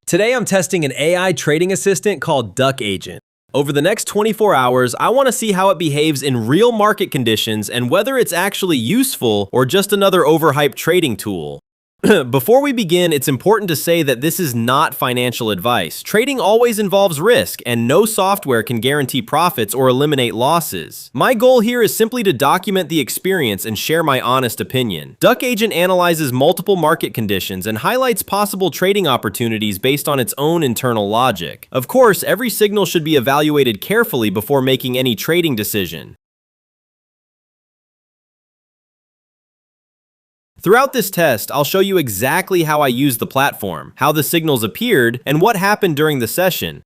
Today I'm testing an AI trading assistant called Duck Agent. Over the next 24 hours, I want to see how it behaves in real market conditions and whether it's actually useful or just another overhyped trading tool. Before we begin, it's important to say that this is not financial advice. Trading always involves risk, and no software can guarantee profits or eliminate losses. My goal here is simply to document the experience and share my honest opinion. Duck Agent analyzes multiple market conditions and highlights possible trading opportunities based on its own internal logic. Of course, every signal should be evaluated carefully before making any trading decision. Throughout this test, I'll show you exactly how I used the platform, how the signals appeared, and what happened during the session.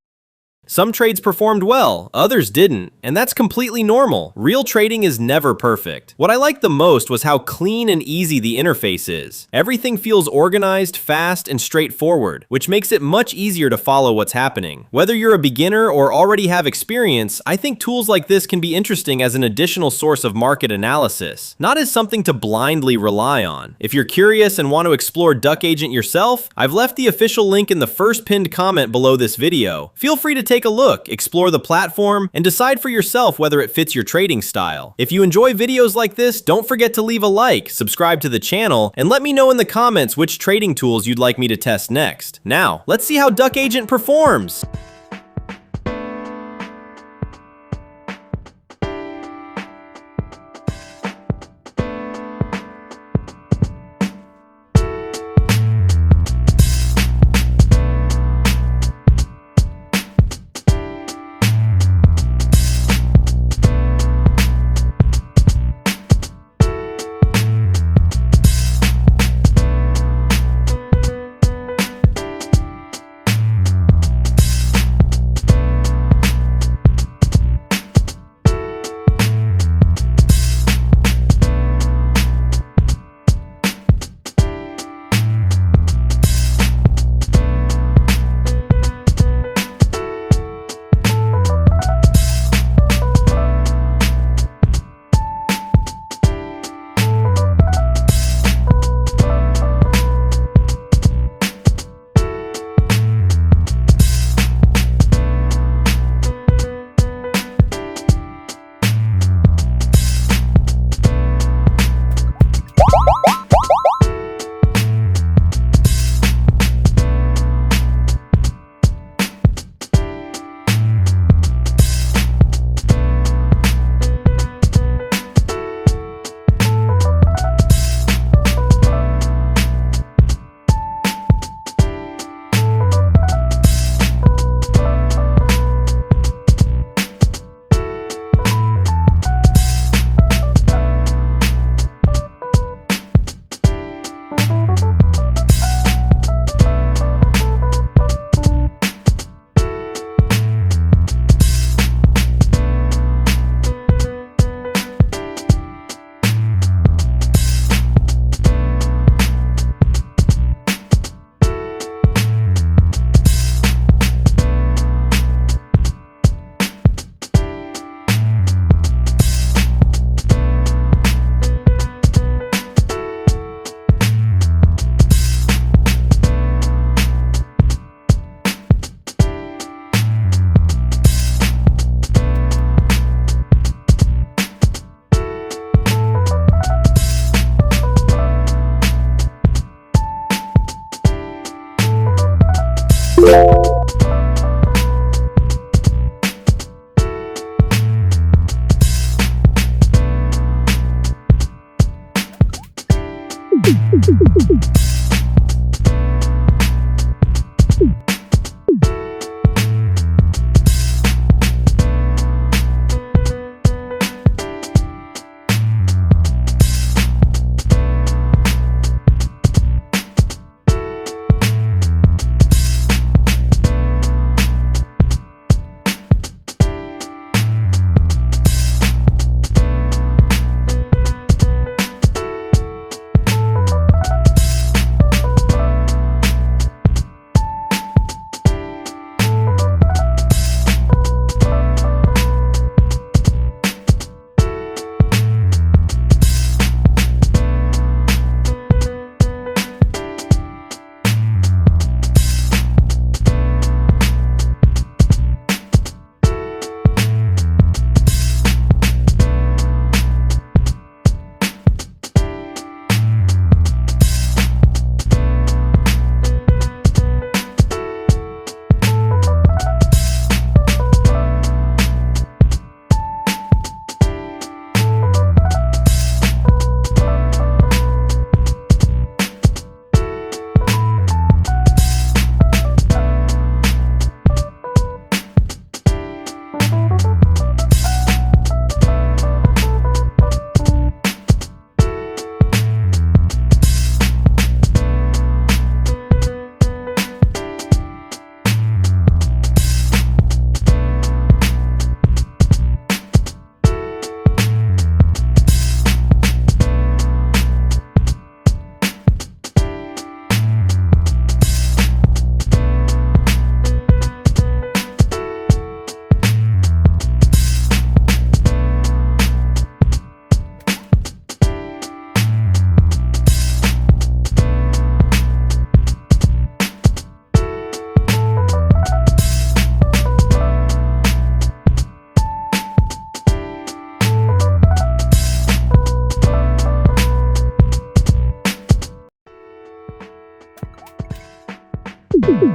Some trades performed well, others didn't, and that's completely normal. Real trading is never perfect. What I liked the most was how clean and easy the interface is. Everything feels organized, fast, and straightforward, which makes it much easier to follow what's happening. Whether you're a beginner or already have experience, I think tools like this can be interesting as an additional source of market analysis, not as something to blindly rely on. If you're curious and want to explore Duck Agent yourself, I've left the official link in the first pinned comment below this video. Feel free to take a look, explore the platform, and decide for yourself whether it fits your trading style. If you enjoy videos like this, don't forget to leave a like, subscribe to the channel, and let me know in the comments which trading tools you'd like me to test next. Now, let's see how Duck Agent performs.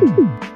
you